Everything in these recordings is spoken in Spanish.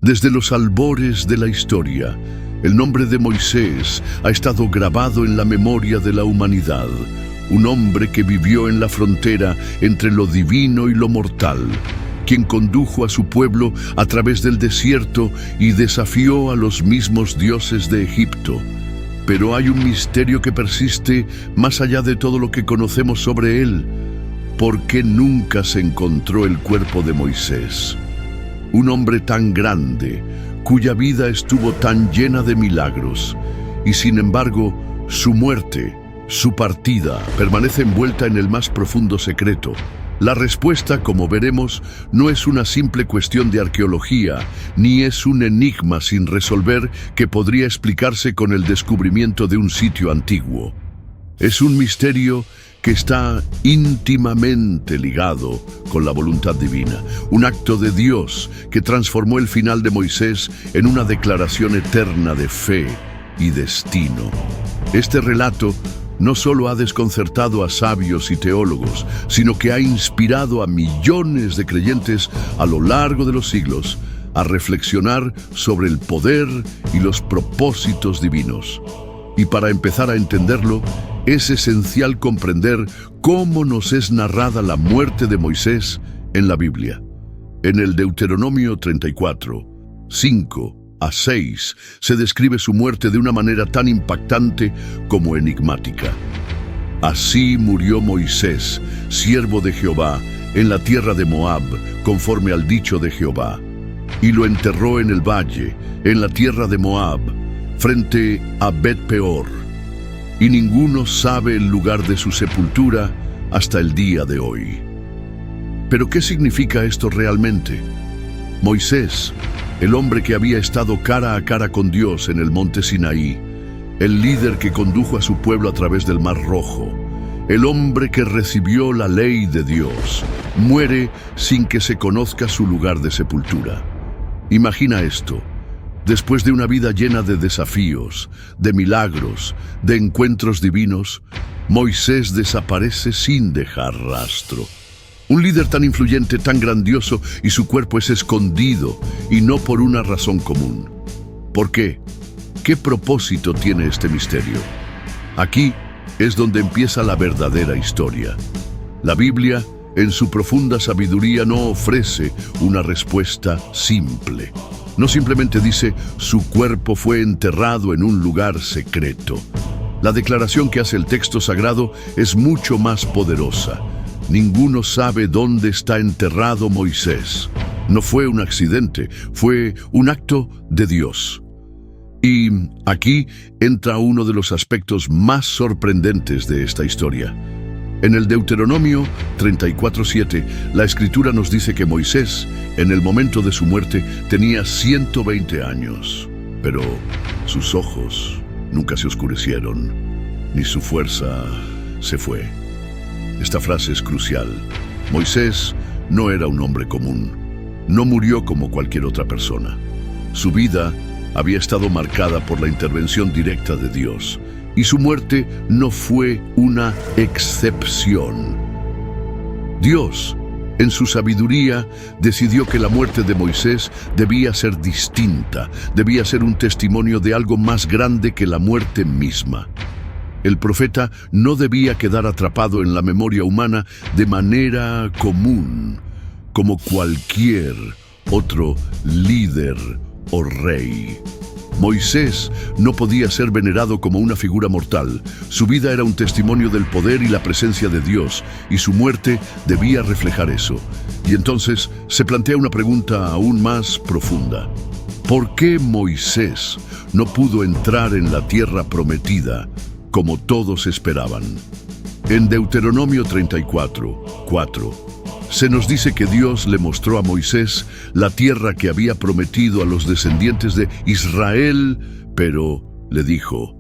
Desde los albores de la historia, el nombre de Moisés ha estado grabado en la memoria de la humanidad. Un hombre que vivió en la frontera entre lo divino y lo mortal, quien condujo a su pueblo a través del desierto y desafió a los mismos dioses de Egipto. Pero hay un misterio que persiste más allá de todo lo que conocemos sobre él. ¿Por qué nunca se encontró el cuerpo de Moisés? Un hombre tan grande, cuya vida estuvo tan llena de milagros, y sin embargo, su muerte, su partida, permanece envuelta en el más profundo secreto. La respuesta, como veremos, no es una simple cuestión de arqueología, ni es un enigma sin resolver que podría explicarse con el descubrimiento de un sitio antiguo. Es un misterio que está íntimamente ligado con la voluntad divina, un acto de Dios que transformó el final de Moisés en una declaración eterna de fe y destino. Este relato no solo ha desconcertado a sabios y teólogos, sino que ha inspirado a millones de creyentes a lo largo de los siglos a reflexionar sobre el poder y los propósitos divinos. Y para empezar a entenderlo, es esencial comprender cómo nos es narrada la muerte de Moisés en la Biblia. En el Deuteronomio 34, 5-6, se describe su muerte de una manera tan impactante como enigmática. Así murió Moisés, siervo de Jehová, en la tierra de Moab, conforme al dicho de Jehová, y lo enterró en el valle, en la tierra de Moab, frente a Bet-peor, y ninguno sabe el lugar de su sepultura hasta el día de hoy. ¿Pero qué significa esto realmente? Moisés, el hombre que había estado cara a cara con Dios en el monte Sinaí, el líder que condujo a su pueblo a través del Mar Rojo, el hombre que recibió la ley de Dios, muere sin que se conozca su lugar de sepultura. Imagina esto. Después de una vida llena de desafíos, de milagros, de encuentros divinos, Moisés desaparece sin dejar rastro. Un líder tan influyente, tan grandioso, y su cuerpo es escondido, y no por una razón común. ¿Por qué? ¿Qué propósito tiene este misterio? Aquí es donde empieza la verdadera historia. La Biblia, en su profunda sabiduría, no ofrece una respuesta simple. No simplemente dice, su cuerpo fue enterrado en un lugar secreto. La declaración que hace el texto sagrado es mucho más poderosa. Ninguno sabe dónde está enterrado Moisés. No fue un accidente, fue un acto de Dios. Y aquí entra uno de los aspectos más sorprendentes de esta historia. En el Deuteronomio 34:7, la Escritura nos dice que Moisés, en el momento de su muerte, tenía 120 años. Pero sus ojos nunca se oscurecieron, ni su fuerza se fue. Esta frase es crucial. Moisés no era un hombre común. No murió como cualquier otra persona. Su vida había estado marcada por la intervención directa de Dios, y su muerte no fue una excepción. Dios, en su sabiduría, decidió que la muerte de Moisés debía ser distinta, debía ser un testimonio de algo más grande que la muerte misma. El profeta no debía quedar atrapado en la memoria humana de manera común, como cualquier otro líder o rey. Moisés no podía ser venerado como una figura mortal. Su vida era un testimonio del poder y la presencia de Dios, y su muerte debía reflejar eso. Y entonces se plantea una pregunta aún más profunda. ¿Por qué Moisés no pudo entrar en la tierra prometida como todos esperaban? En Deuteronomio 34:4, se nos dice que Dios le mostró a Moisés la tierra que había prometido a los descendientes de Israel, pero le dijo,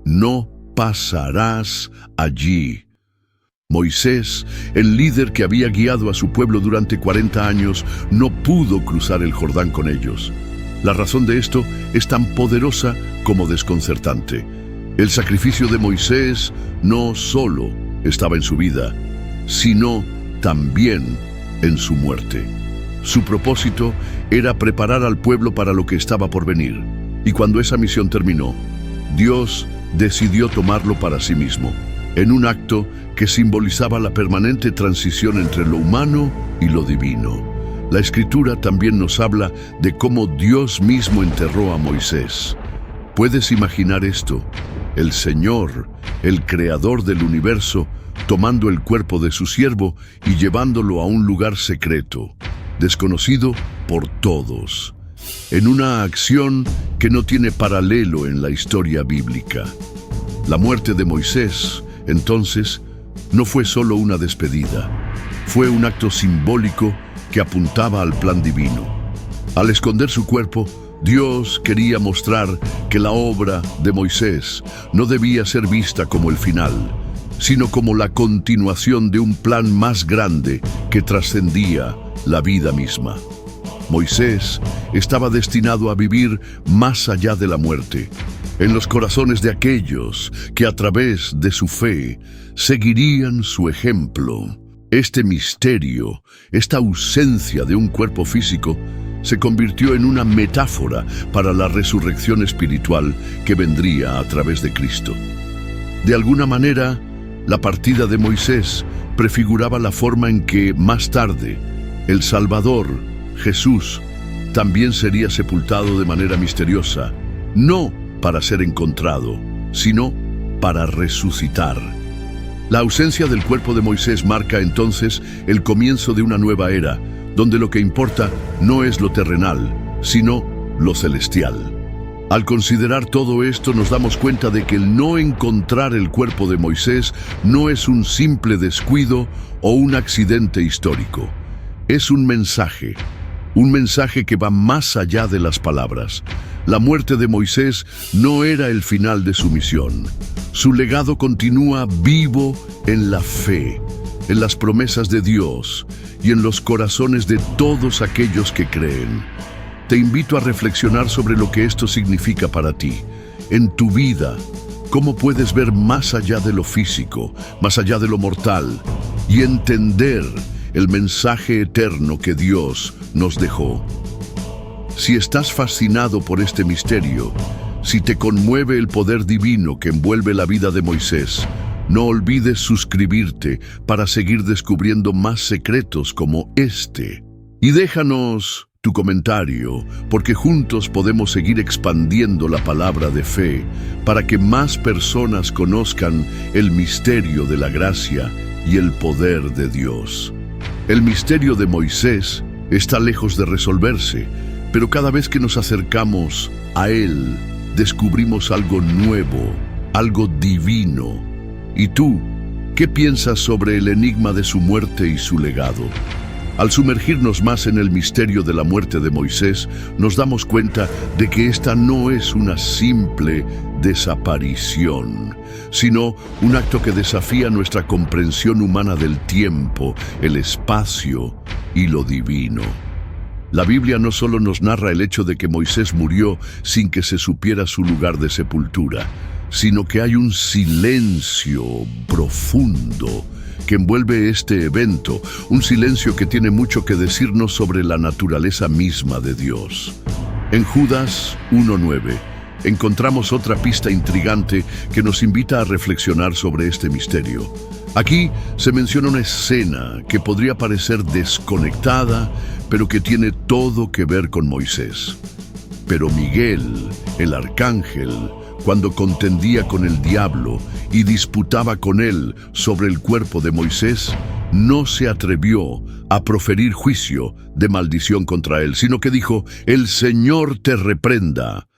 no pasarás allí. Moisés, el líder que había guiado a su pueblo durante 40 años, no pudo cruzar el Jordán con ellos. La razón de esto es tan poderosa como desconcertante. El sacrificio de Moisés no solo estaba en su vida, sino también en su muerte. Su propósito era preparar al pueblo para lo que estaba por venir. Y cuando esa misión terminó, Dios decidió tomarlo para sí mismo, en un acto que simbolizaba la permanente transición entre lo humano y lo divino. La Escritura también nos habla de cómo Dios mismo enterró a Moisés. ¿Puedes imaginar esto? El Señor, el Creador del universo, tomando el cuerpo de su siervo y llevándolo a un lugar secreto, desconocido por todos, en una acción que no tiene paralelo en la historia bíblica. La muerte de Moisés, entonces, no fue solo una despedida, fue un acto simbólico que apuntaba al plan divino. Al esconder su cuerpo, Dios quería mostrar que la obra de Moisés no debía ser vista como el final, sino como la continuación de un plan más grande que trascendía la vida misma. Moisés estaba destinado a vivir más allá de la muerte, en los corazones de aquellos que a través de su fe seguirían su ejemplo. Este misterio, esta ausencia de un cuerpo físico, se convirtió en una metáfora para la resurrección espiritual que vendría a través de Cristo. De alguna manera, la partida de Moisés prefiguraba la forma en que, más tarde, el Salvador, Jesús, también sería sepultado de manera misteriosa, no para ser encontrado, sino para resucitar. La ausencia del cuerpo de Moisés marca entonces el comienzo de una nueva era, donde lo que importa no es lo terrenal, sino lo celestial. Al considerar todo esto, nos damos cuenta de que el no encontrar el cuerpo de Moisés no es un simple descuido o un accidente histórico. Es un mensaje que va más allá de las palabras. La muerte de Moisés no era el final de su misión. Su legado continúa vivo en la fe, en las promesas de Dios y en los corazones de todos aquellos que creen. Te invito a reflexionar sobre lo que esto significa para ti, en tu vida. ¿Cómo puedes ver más allá de lo físico, más allá de lo mortal, y entender el mensaje eterno que Dios nos dejó? Si estás fascinado por este misterio, si te conmueve el poder divino que envuelve la vida de Moisés, no olvides suscribirte para seguir descubriendo más secretos como este. Y déjanos tu comentario, porque juntos podemos seguir expandiendo la palabra de fe para que más personas conozcan el misterio de la gracia y el poder de Dios. El misterio de Moisés está lejos de resolverse, pero cada vez que nos acercamos a él, descubrimos algo nuevo, algo divino. ¿Y tú, qué piensas sobre el enigma de su muerte y su legado? Al sumergirnos más en el misterio de la muerte de Moisés, nos damos cuenta de que esta no es una simple desaparición, sino un acto que desafía nuestra comprensión humana del tiempo, el espacio y lo divino. La Biblia no solo nos narra el hecho de que Moisés murió sin que se supiera su lugar de sepultura, sino que hay un silencio profundo que envuelve este evento, un silencio que tiene mucho que decirnos sobre la naturaleza misma de Dios. En Judas 1:9 encontramos otra pista intrigante que nos invita a reflexionar sobre este misterio. Aquí se menciona una escena que podría parecer desconectada, pero que tiene todo que ver con Moisés. Pero Miguel, el arcángel, cuando contendía con el diablo y disputaba con él sobre el cuerpo de Moisés, no se atrevió a proferir juicio de maldición contra él, sino que dijo: «El Señor te reprenda».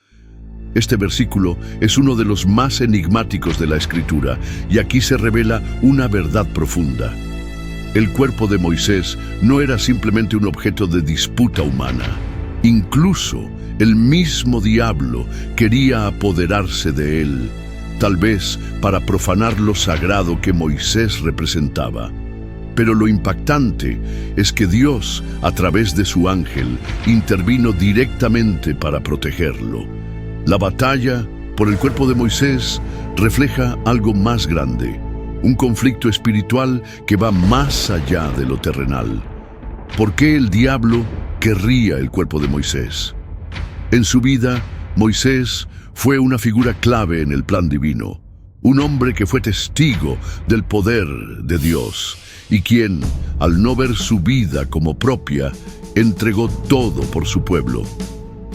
Este versículo es uno de los más enigmáticos de la Escritura, y aquí se revela una verdad profunda. El cuerpo de Moisés no era simplemente un objeto de disputa humana. Incluso el mismo diablo quería apoderarse de él, tal vez para profanar lo sagrado que Moisés representaba. Pero lo impactante es que Dios, a través de su ángel, intervino directamente para protegerlo. La batalla por el cuerpo de Moisés refleja algo más grande, un conflicto espiritual que va más allá de lo terrenal. ¿Por qué el diablo querría el cuerpo de Moisés? En su vida, Moisés fue una figura clave en el plan divino, un hombre que fue testigo del poder de Dios y quien, al no ver su vida como propia, entregó todo por su pueblo.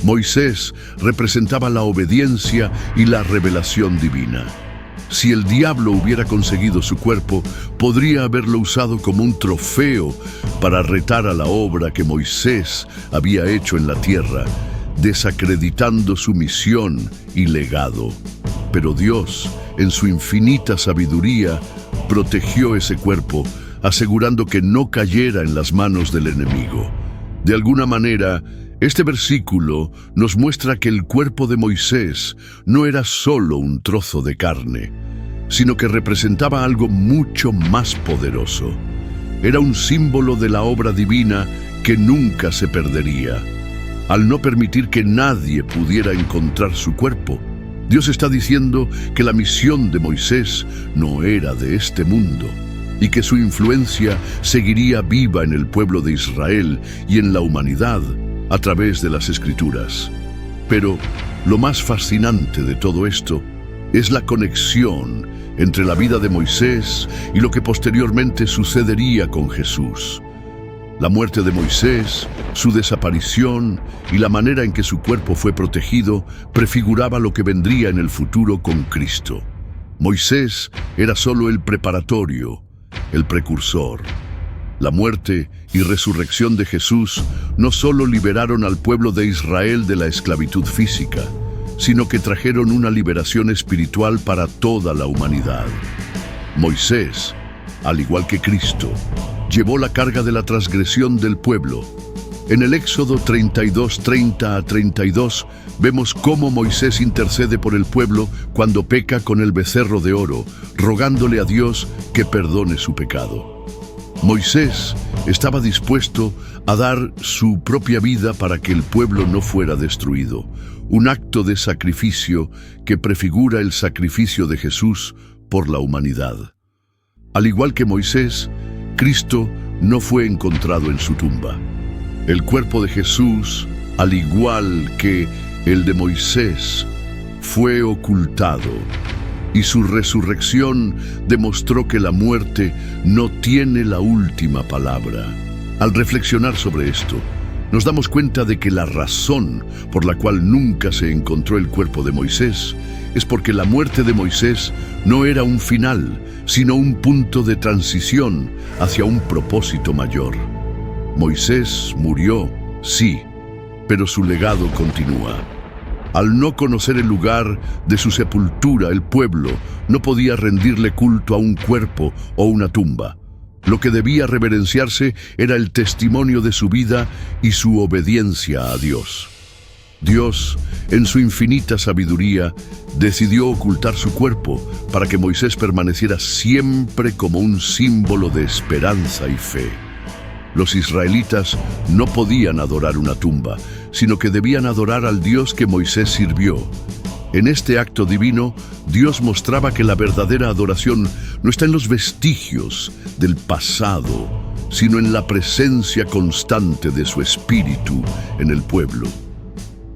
Moisés representaba la obediencia y la revelación divina. Si el diablo hubiera conseguido su cuerpo, podría haberlo usado como un trofeo para retar a la obra que Moisés había hecho en la tierra, desacreditando su misión y legado. Pero Dios, en su infinita sabiduría, protegió ese cuerpo, asegurando que no cayera en las manos del enemigo. De alguna manera, este versículo nos muestra que el cuerpo de Moisés no era solo un trozo de carne, sino que representaba algo mucho más poderoso. Era un símbolo de la obra divina que nunca se perdería. Al no permitir que nadie pudiera encontrar su cuerpo, Dios está diciendo que la misión de Moisés no era de este mundo y que su influencia seguiría viva en el pueblo de Israel y en la humanidad a través de las Escrituras. Pero lo más fascinante de todo esto es la conexión entre la vida de Moisés y lo que posteriormente sucedería con Jesús. La muerte de Moisés, su desaparición y la manera en que su cuerpo fue protegido prefiguraba lo que vendría en el futuro con Cristo. Moisés era solo el preparatorio, el precursor. La muerte y resurrección de Jesús no solo liberaron al pueblo de Israel de la esclavitud física, sino que trajeron una liberación espiritual para toda la humanidad. Moisés, al igual que Cristo, llevó la carga de la transgresión del pueblo. En el Éxodo 32, 30 a 32, vemos cómo Moisés intercede por el pueblo cuando peca con el becerro de oro, rogándole a Dios que perdone su pecado. Moisés estaba dispuesto a dar su propia vida para que el pueblo no fuera destruido, un acto de sacrificio que prefigura el sacrificio de Jesús por la humanidad. Al igual que Moisés, Cristo no fue encontrado en su tumba. El cuerpo de Jesús, al igual que el de Moisés, fue ocultado, y su resurrección demostró que la muerte no tiene la última palabra. Al reflexionar sobre esto, nos damos cuenta de que la razón por la cual nunca se encontró el cuerpo de Moisés es porque la muerte de Moisés no era un final, sino un punto de transición hacia un propósito mayor. Moisés murió, sí, pero su legado continúa. Al no conocer el lugar de su sepultura, el pueblo no podía rendirle culto a un cuerpo o una tumba. Lo que debía reverenciarse era el testimonio de su vida y su obediencia a Dios. Dios, en su infinita sabiduría, decidió ocultar su cuerpo para que Moisés permaneciera siempre como un símbolo de esperanza y fe. Los israelitas no podían adorar una tumba, sino que debían adorar al Dios que Moisés sirvió. En este acto divino, Dios mostraba que la verdadera adoración no está en los vestigios del pasado, sino en la presencia constante de su espíritu en el pueblo.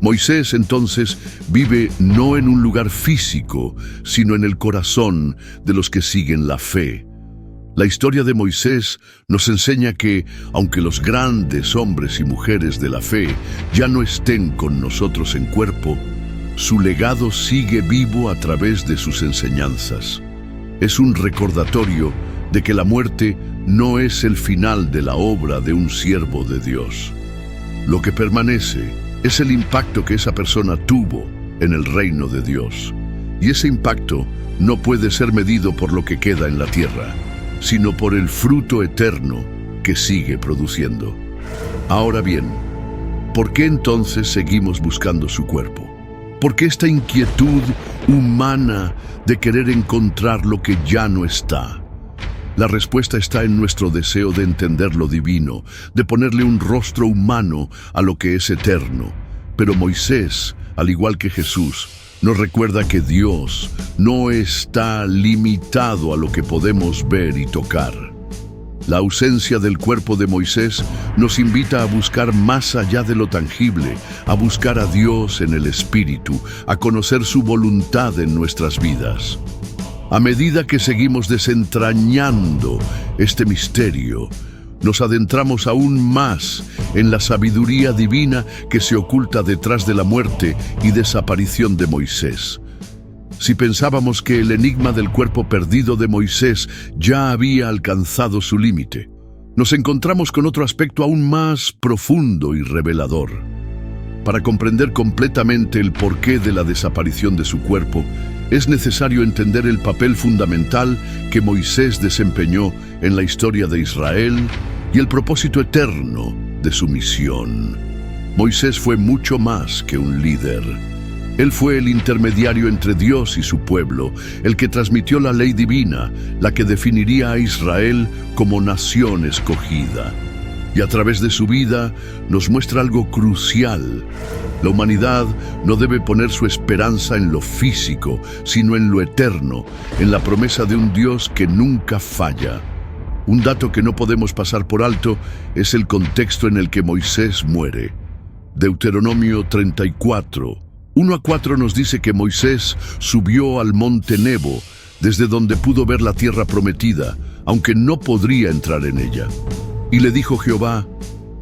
Moisés entonces vive no en un lugar físico, sino en el corazón de los que siguen la fe. La historia de Moisés nos enseña que, aunque los grandes hombres y mujeres de la fe ya no estén con nosotros en cuerpo, su legado sigue vivo a través de sus enseñanzas. Es un recordatorio de que la muerte no es el final de la obra de un siervo de Dios. Lo que permanece es el impacto que esa persona tuvo en el reino de Dios. Y ese impacto no puede ser medido por lo que queda en la tierra, sino por el fruto eterno que sigue produciendo. Ahora bien, ¿por qué entonces seguimos buscando su cuerpo? ¿Por qué esta inquietud humana de querer encontrar lo que ya no está? La respuesta está en nuestro deseo de entender lo divino, de ponerle un rostro humano a lo que es eterno. Pero Moisés, al igual que Jesús, nos recuerda que Dios no está limitado a lo que podemos ver y tocar. La ausencia del cuerpo de Moisés nos invita a buscar más allá de lo tangible, a buscar a Dios en el Espíritu, a conocer su voluntad en nuestras vidas. A medida que seguimos desentrañando este misterio, nos adentramos aún más en la sabiduría divina que se oculta detrás de la muerte y desaparición de Moisés. Si pensábamos que el enigma del cuerpo perdido de Moisés ya había alcanzado su límite, nos encontramos con otro aspecto aún más profundo y revelador. Para comprender completamente el porqué de la desaparición de su cuerpo, es necesario entender el papel fundamental que Moisés desempeñó en la historia de Israel y el propósito eterno de su misión. Moisés fue mucho más que un líder. Él fue el intermediario entre Dios y su pueblo, el que transmitió la ley divina, la que definiría a Israel como nación escogida. Y a través de su vida nos muestra algo crucial. La humanidad no debe poner su esperanza en lo físico, sino en lo eterno, en la promesa de un Dios que nunca falla. Un dato que no podemos pasar por alto es el contexto en el que Moisés muere. Deuteronomio 34, 1-4 nos dice que Moisés subió al monte Nebo, desde donde pudo ver la tierra prometida, aunque no podría entrar en ella. Y le dijo Jehová: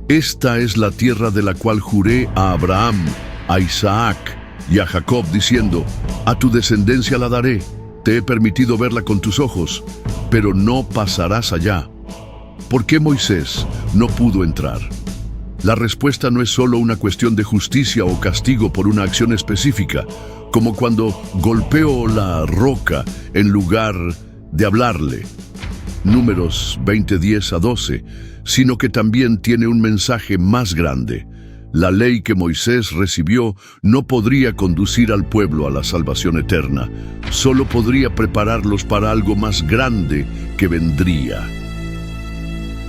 esta es la tierra de la cual juré a Abraham, a Isaac y a Jacob, diciendo: a tu descendencia la daré. Te he permitido verla con tus ojos, pero no pasarás allá. ¿Por qué Moisés no pudo entrar? La respuesta no es solo una cuestión de justicia o castigo por una acción específica, como cuando golpeó la roca en lugar de hablarle. Números 20:10-12, sino que también tiene un mensaje más grande. La ley que Moisés recibió no podría conducir al pueblo a la salvación eterna, solo podría prepararlos para algo más grande que vendría.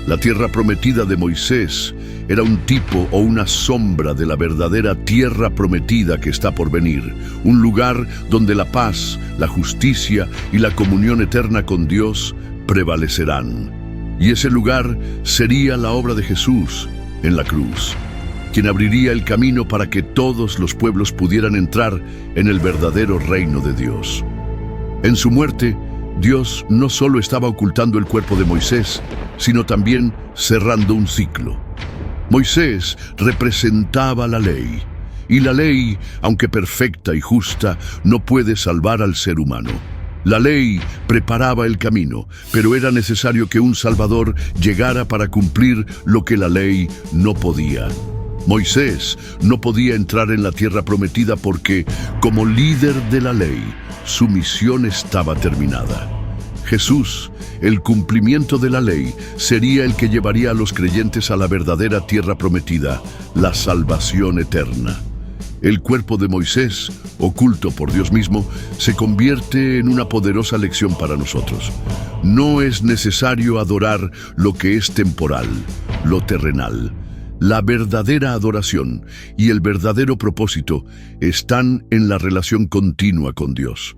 La tierra prometida de Moisés era un tipo o una sombra de la verdadera tierra prometida que está por venir, un lugar donde la paz, la justicia y la comunión eterna con Dios prevalecerán. Y ese lugar sería la obra de Jesús en la cruz, quien abriría el camino para que todos los pueblos pudieran entrar en el verdadero reino de Dios. En su muerte, Dios no solo estaba ocultando el cuerpo de Moisés, sino también cerrando un ciclo. Moisés representaba la ley, y la ley, aunque perfecta y justa, no puede salvar al ser humano. La ley preparaba el camino, pero era necesario que un Salvador llegara para cumplir lo que la ley no podía. Moisés no podía entrar en la tierra prometida porque, como líder de la ley, su misión estaba terminada. Jesús, el cumplimiento de la ley, sería el que llevaría a los creyentes a la verdadera tierra prometida, la salvación eterna. El cuerpo de Moisés, oculto por Dios mismo, se convierte en una poderosa lección para nosotros. No es necesario adorar lo que es temporal, lo terrenal. La verdadera adoración y el verdadero propósito están en la relación continua con Dios.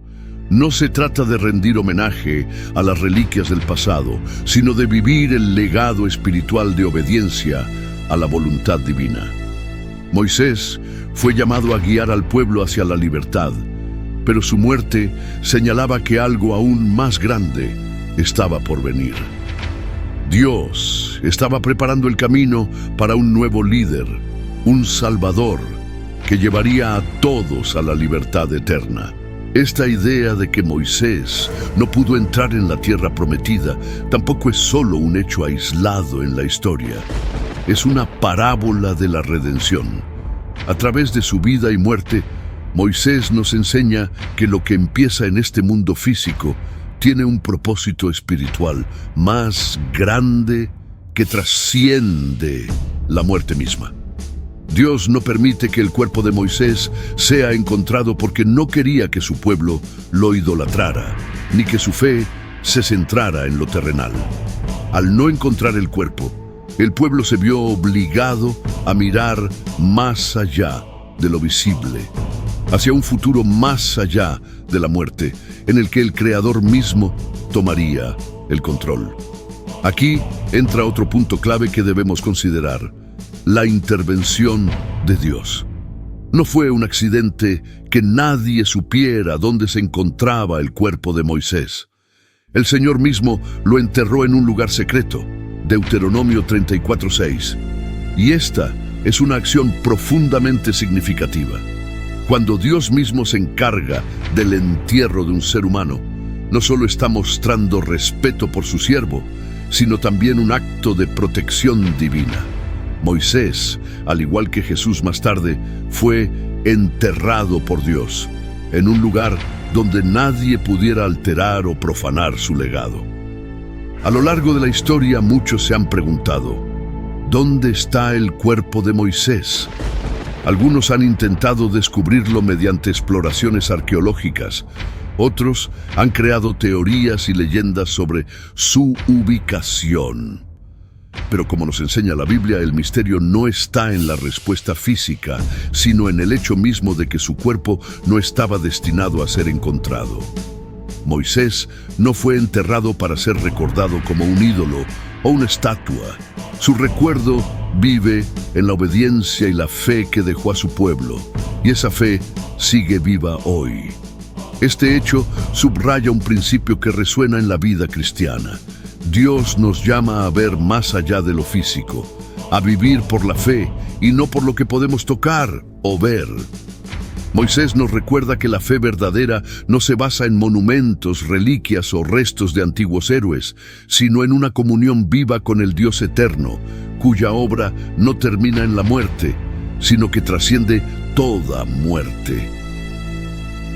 No se trata de rendir homenaje a las reliquias del pasado, sino de vivir el legado espiritual de obediencia a la voluntad divina. Moisés fue llamado a guiar al pueblo hacia la libertad, pero su muerte señalaba que algo aún más grande estaba por venir. Dios estaba preparando el camino para un nuevo líder, un Salvador, que llevaría a todos a la libertad eterna. Esta idea de que Moisés no pudo entrar en la tierra prometida tampoco es solo un hecho aislado en la historia. Es una parábola de la redención. A través de su vida y muerte, Moisés nos enseña que lo que empieza en este mundo físico tiene un propósito espiritual más grande que trasciende la muerte misma. Dios no permite que el cuerpo de Moisés sea encontrado porque no quería que su pueblo lo idolatrara, ni que su fe se centrara en lo terrenal. Al no encontrar el cuerpo, el pueblo se vio obligado a mirar más allá de lo visible, hacia un futuro más allá de la muerte, en el que el Creador mismo tomaría el control. Aquí entra otro punto clave que debemos considerar: la intervención de Dios. No fue un accidente que nadie supiera dónde se encontraba el cuerpo de Moisés. El Señor mismo lo enterró en un lugar secreto, Deuteronomio 34:6. Y esta es una acción profundamente significativa. Cuando Dios mismo se encarga del entierro de un ser humano, no solo está mostrando respeto por su siervo, sino también un acto de protección divina. Moisés, al igual que Jesús más tarde, fue enterrado por Dios en un lugar donde nadie pudiera alterar o profanar su legado. A lo largo de la historia, muchos se han preguntado: ¿dónde está el cuerpo de Moisés? Algunos han intentado descubrirlo mediante exploraciones arqueológicas. Otros han creado teorías y leyendas sobre su ubicación. Pero como nos enseña la Biblia, el misterio no está en la respuesta física, sino en el hecho mismo de que su cuerpo no estaba destinado a ser encontrado. Moisés no fue enterrado para ser recordado como un ídolo o una estatua. Su recuerdo vive en la obediencia y la fe que dejó a su pueblo, y esa fe sigue viva hoy. Este hecho subraya un principio que resuena en la vida cristiana. Dios nos llama a ver más allá de lo físico, a vivir por la fe y no por lo que podemos tocar o ver. Moisés nos recuerda que la fe verdadera no se basa en monumentos, reliquias o restos de antiguos héroes, sino en una comunión viva con el Dios eterno, cuya obra no termina en la muerte, sino que trasciende toda muerte.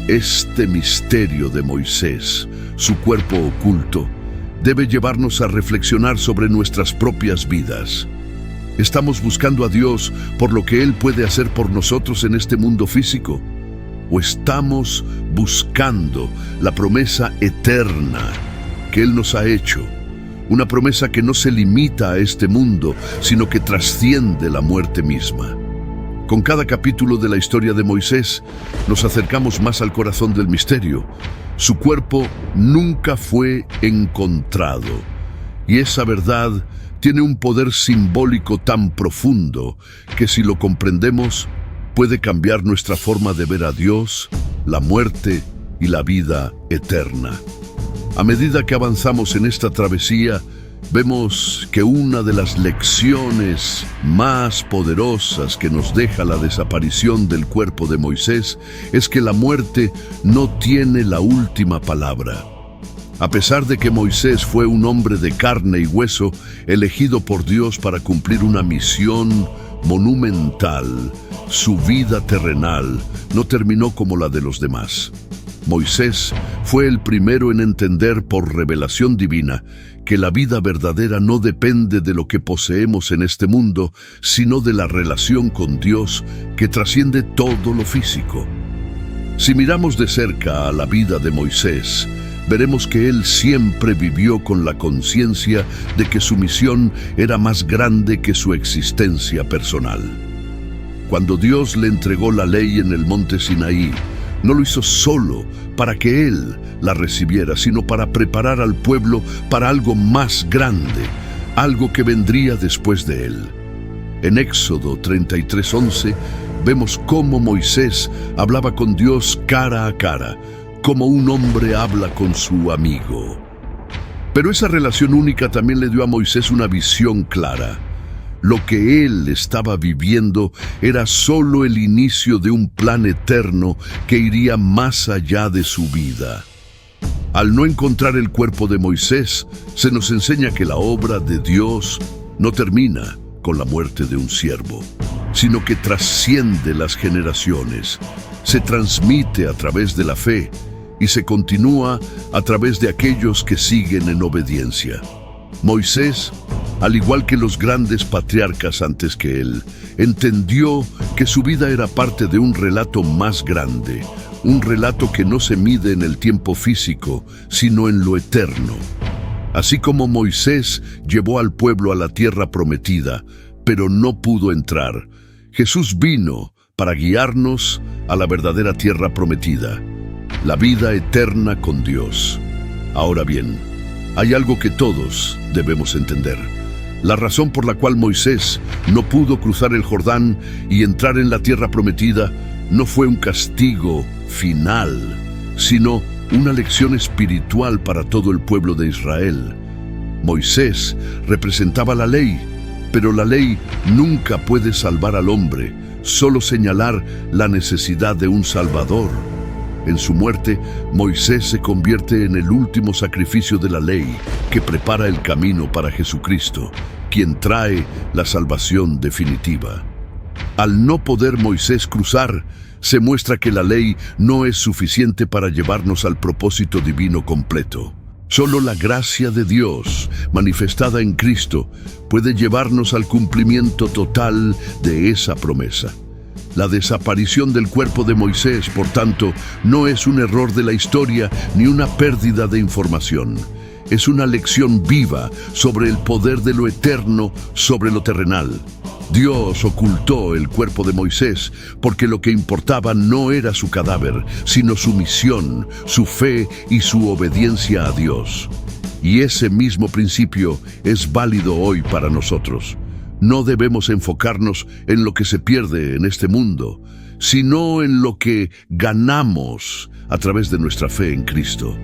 Este misterio de Moisés, su cuerpo oculto, debe llevarnos a reflexionar sobre nuestras propias vidas. ¿Estamos buscando a Dios por lo que Él puede hacer por nosotros en este mundo físico? ¿O estamos buscando la promesa eterna que Él nos ha hecho? Una promesa que no se limita a este mundo, sino que trasciende la muerte misma. Con cada capítulo de la historia de Moisés, nos acercamos más al corazón del misterio. Su cuerpo nunca fue encontrado, y esa verdad tiene un poder simbólico tan profundo que, si lo comprendemos, puede cambiar nuestra forma de ver a Dios, la muerte y la vida eterna. A medida que avanzamos en esta travesía, vemos que una de las lecciones más poderosas que nos deja la desaparición del cuerpo de Moisés es que la muerte no tiene la última palabra. A pesar de que Moisés fue un hombre de carne y hueso, elegido por Dios para cumplir una misión monumental, su vida terrenal no terminó como la de los demás. Moisés fue el primero en entender por revelación divina que la vida verdadera no depende de lo que poseemos en este mundo, sino de la relación con Dios que trasciende todo lo físico. Si miramos de cerca a la vida de Moisés, veremos que él siempre vivió con la conciencia de que su misión era más grande que su existencia personal. Cuando Dios le entregó la ley en el monte Sinaí, no lo hizo solo para que él la recibiera, sino para preparar al pueblo para algo más grande, algo que vendría después de él. En Éxodo 33:11 vemos cómo Moisés hablaba con Dios cara a cara, como un hombre habla con su amigo. Pero esa relación única también le dio a Moisés una visión clara. Lo que él estaba viviendo era solo el inicio de un plan eterno que iría más allá de su vida. Al no encontrar el cuerpo de Moisés, se nos enseña que la obra de Dios no termina con la muerte de un siervo, sino que trasciende las generaciones, se transmite a través de la fe y se continúa a través de aquellos que siguen en obediencia. Moisés, al igual que los grandes patriarcas antes que él, entendió que su vida era parte de un relato más grande, un relato que no se mide en el tiempo físico, sino en lo eterno. Así como Moisés llevó al pueblo a la tierra prometida, pero no pudo entrar, Jesús vino para guiarnos a la verdadera tierra prometida, la vida eterna con Dios. Ahora bien, hay algo que todos debemos entender. La razón por la cual Moisés no pudo cruzar el Jordán y entrar en la tierra prometida no fue un castigo final, sino una lección espiritual para todo el pueblo de Israel. Moisés representaba la ley, pero la ley nunca puede salvar al hombre, solo señalar la necesidad de un Salvador. En su muerte, Moisés se convierte en el último sacrificio de la ley que prepara el camino para Jesucristo, quien trae la salvación definitiva. Al no poder Moisés cruzar, se muestra que la ley no es suficiente para llevarnos al propósito divino completo. Solo la gracia de Dios, manifestada en Cristo, puede llevarnos al cumplimiento total de esa promesa. La desaparición del cuerpo de Moisés, por tanto, no es un error de la historia ni una pérdida de información. Es una lección viva sobre el poder de lo eterno sobre lo terrenal. Dios ocultó el cuerpo de Moisés porque lo que importaba no era su cadáver, sino su misión, su fe y su obediencia a Dios. Y ese mismo principio es válido hoy para nosotros. No debemos enfocarnos en lo que se pierde en este mundo, sino en lo que ganamos a través de nuestra fe en Cristo.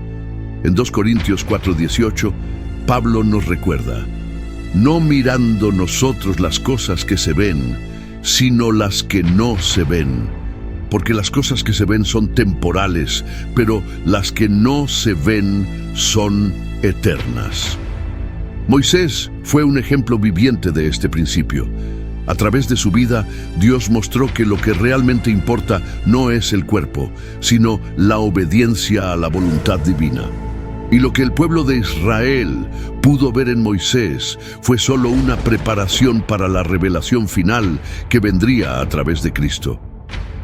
En 2 Corintios 4:18, Pablo nos recuerda: no mirando nosotros las cosas que se ven, sino las que no se ven. Porque las cosas que se ven son temporales, pero las que no se ven son eternas. Moisés fue un ejemplo viviente de este principio. A través de su vida, Dios mostró que lo que realmente importa no es el cuerpo, sino la obediencia a la voluntad divina. Y lo que el pueblo de Israel pudo ver en Moisés fue solo una preparación para la revelación final que vendría a través de Cristo.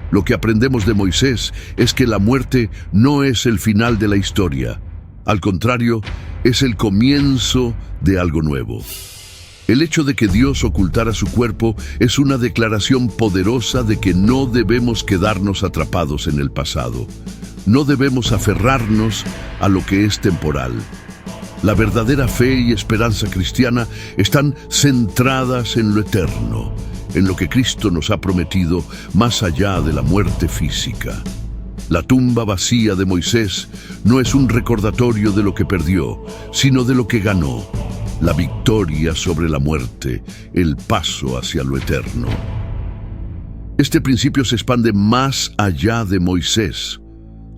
Lo que aprendemos de Moisés es que la muerte no es el final de la historia. Al contrario, es el comienzo de algo nuevo. El hecho de que Dios ocultara su cuerpo es una declaración poderosa de que no debemos quedarnos atrapados en el pasado. No debemos aferrarnos a lo que es temporal. La verdadera fe y esperanza cristiana están centradas en lo eterno, en lo que Cristo nos ha prometido más allá de la muerte física. La tumba vacía de Moisés no es un recordatorio de lo que perdió, sino de lo que ganó: la victoria sobre la muerte, el paso hacia lo eterno. Este principio se expande más allá de Moisés.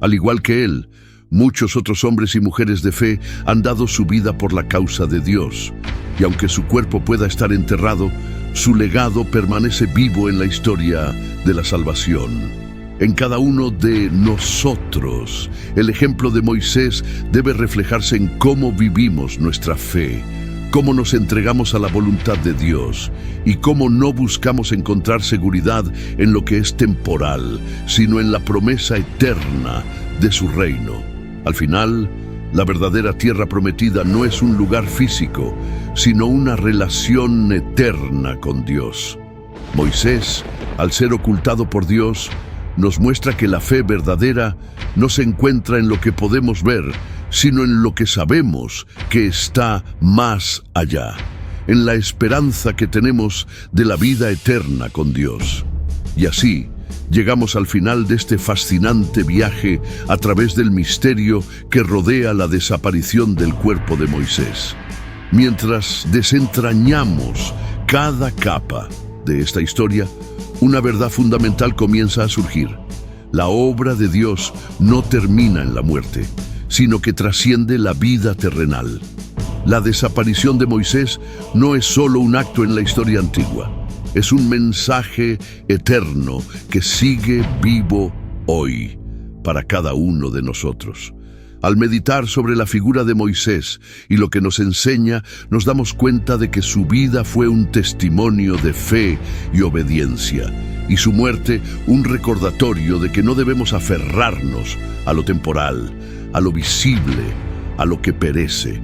Al igual que él, muchos otros hombres y mujeres de fe han dado su vida por la causa de Dios. Y aunque su cuerpo pueda estar enterrado, su legado permanece vivo en la historia de la salvación. En cada uno de nosotros, el ejemplo de Moisés debe reflejarse en cómo vivimos nuestra fe, cómo nos entregamos a la voluntad de Dios y cómo no buscamos encontrar seguridad en lo que es temporal, sino en la promesa eterna de su reino. Al final, la verdadera tierra prometida no es un lugar físico, sino una relación eterna con Dios. Moisés, al ser ocultado por Dios, nos muestra que la fe verdadera no se encuentra en lo que podemos ver, sino en lo que sabemos que está más allá, en la esperanza que tenemos de la vida eterna con Dios. Y así, llegamos al final de este fascinante viaje a través del misterio que rodea la desaparición del cuerpo de Moisés. Mientras desentrañamos cada capa de esta historia, una verdad fundamental comienza a surgir. La obra de Dios no termina en la muerte, sino que trasciende la vida terrenal. La desaparición de Moisés no es solo un acto en la historia antigua, es un mensaje eterno que sigue vivo hoy para cada uno de nosotros. Al meditar sobre la figura de Moisés y lo que nos enseña, nos damos cuenta de que su vida fue un testimonio de fe y obediencia, y su muerte un recordatorio de que no debemos aferrarnos a lo temporal, a lo visible, a lo que perece.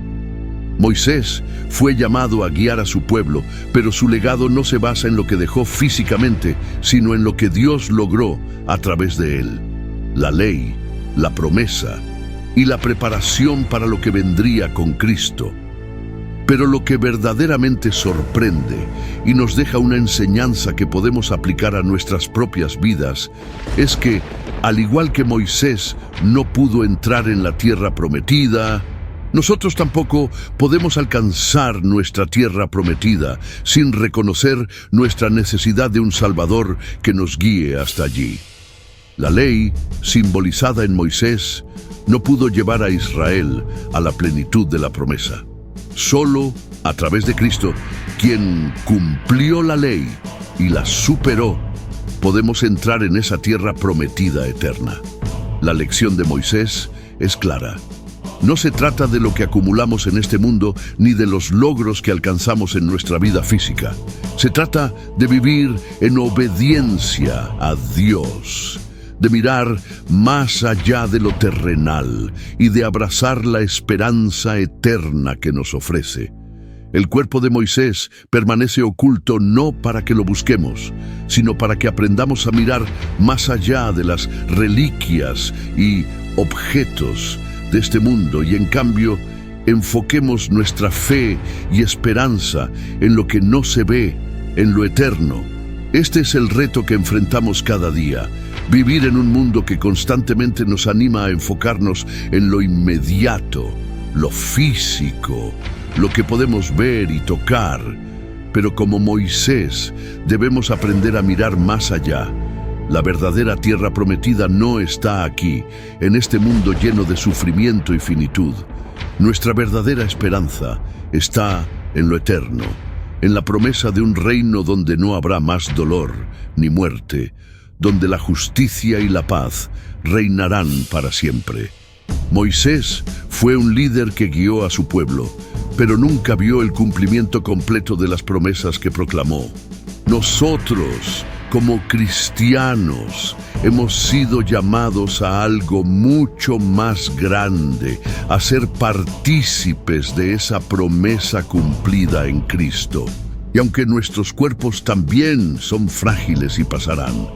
Moisés fue llamado a guiar a su pueblo, pero su legado no se basa en lo que dejó físicamente, sino en lo que Dios logró a través de él: la ley, la promesa y la preparación para lo que vendría con Cristo. Pero lo que verdaderamente sorprende y nos deja una enseñanza que podemos aplicar a nuestras propias vidas es que, al igual que Moisés no pudo entrar en la tierra prometida, nosotros tampoco podemos alcanzar nuestra tierra prometida sin reconocer nuestra necesidad de un Salvador que nos guíe hasta allí. La ley, simbolizada en Moisés, no pudo llevar a Israel a la plenitud de la promesa. Solo a través de Cristo, quien cumplió la ley y la superó, podemos entrar en esa tierra prometida eterna. La lección de Moisés es clara. No se trata de lo que acumulamos en este mundo ni de los logros que alcanzamos en nuestra vida física. Se trata de vivir en obediencia a Dios, de mirar más allá de lo terrenal y de abrazar la esperanza eterna que nos ofrece. El cuerpo de Moisés permanece oculto no para que lo busquemos, sino para que aprendamos a mirar más allá de las reliquias y objetos de este mundo y en cambio enfoquemos nuestra fe y esperanza en lo que no se ve, en lo eterno. Este es el reto que enfrentamos cada día. Vivir en un mundo que constantemente nos anima a enfocarnos en lo inmediato, lo físico, lo que podemos ver y tocar. Pero como Moisés, debemos aprender a mirar más allá. La verdadera tierra prometida no está aquí, en este mundo lleno de sufrimiento y finitud. Nuestra verdadera esperanza está en lo eterno, en la promesa de un reino donde no habrá más dolor ni muerte, donde la justicia y la paz reinarán para siempre. Moisés fue un líder que guió a su pueblo, pero nunca vio el cumplimiento completo de las promesas que proclamó. Nosotros, como cristianos, hemos sido llamados a algo mucho más grande, a ser partícipes de esa promesa cumplida en Cristo. Y aunque nuestros cuerpos también son frágiles y pasarán,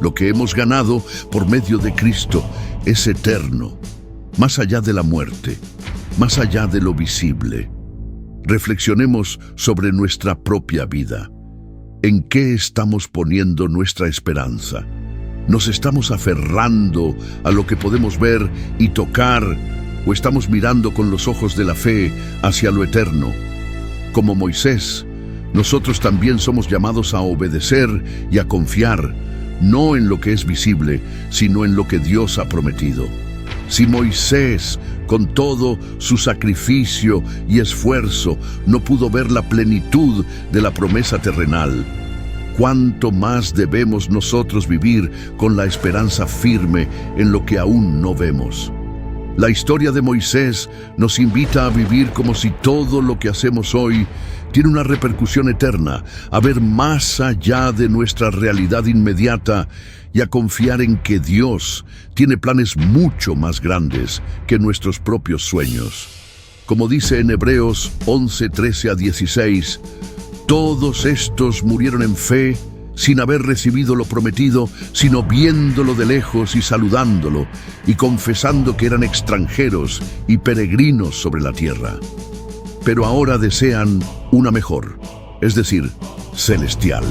lo que hemos ganado por medio de Cristo es eterno, más allá de la muerte, más allá de lo visible. Reflexionemos sobre nuestra propia vida. ¿En qué estamos poniendo nuestra esperanza? ¿Nos estamos aferrando a lo que podemos ver y tocar o estamos mirando con los ojos de la fe hacia lo eterno? Como Moisés, nosotros también somos llamados a obedecer y a confiar, no en lo que es visible, sino en lo que Dios ha prometido. Si Moisés, con todo su sacrificio y esfuerzo, no pudo ver la plenitud de la promesa terrenal, ¿cuánto más debemos nosotros vivir con la esperanza firme en lo que aún no vemos? La historia de Moisés nos invita a vivir como si todo lo que hacemos hoy tiene una repercusión eterna, a ver más allá de nuestra realidad inmediata y a confiar en que Dios tiene planes mucho más grandes que nuestros propios sueños. Como dice en Hebreos 11, 13 a 16, todos estos murieron en fe, sin haber recibido lo prometido, sino viéndolo de lejos y saludándolo, y confesando que eran extranjeros y peregrinos sobre la tierra. Pero ahora desean una mejor, es decir, celestial.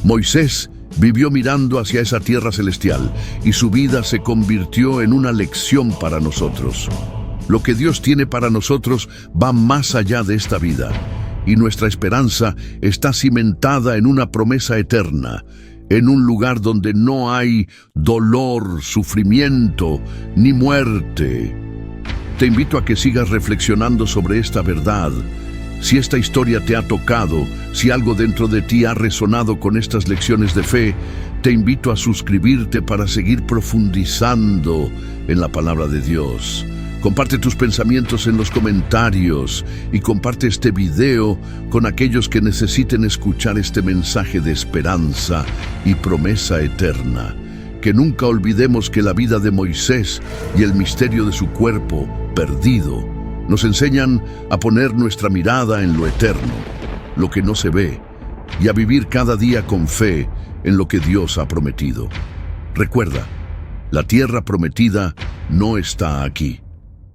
Moisés vivió mirando hacia esa tierra celestial, y su vida se convirtió en una lección para nosotros. Lo que Dios tiene para nosotros va más allá de esta vida, y nuestra esperanza está cimentada en una promesa eterna, en un lugar donde no hay dolor, sufrimiento ni muerte. Te invito a que sigas reflexionando sobre esta verdad. Si esta historia te ha tocado, si algo dentro de ti ha resonado con estas lecciones de fe, te invito a suscribirte para seguir profundizando en la palabra de Dios. Comparte tus pensamientos en los comentarios y comparte este video con aquellos que necesiten escuchar este mensaje de esperanza y promesa eterna. Que nunca olvidemos que la vida de Moisés y el misterio de su cuerpo perdido nos enseñan a poner nuestra mirada en lo eterno, lo que no se ve, y a vivir cada día con fe en lo que Dios ha prometido. Recuerda, la tierra prometida no está aquí.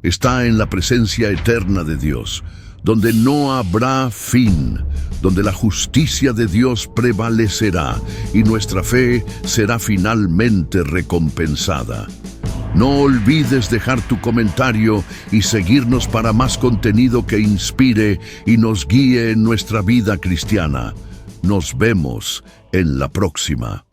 Está en la presencia eterna de Dios, donde no habrá fin, donde la justicia de Dios prevalecerá y nuestra fe será finalmente recompensada. No olvides dejar tu comentario y seguirnos para más contenido que inspire y nos guíe en nuestra vida cristiana. Nos vemos en la próxima.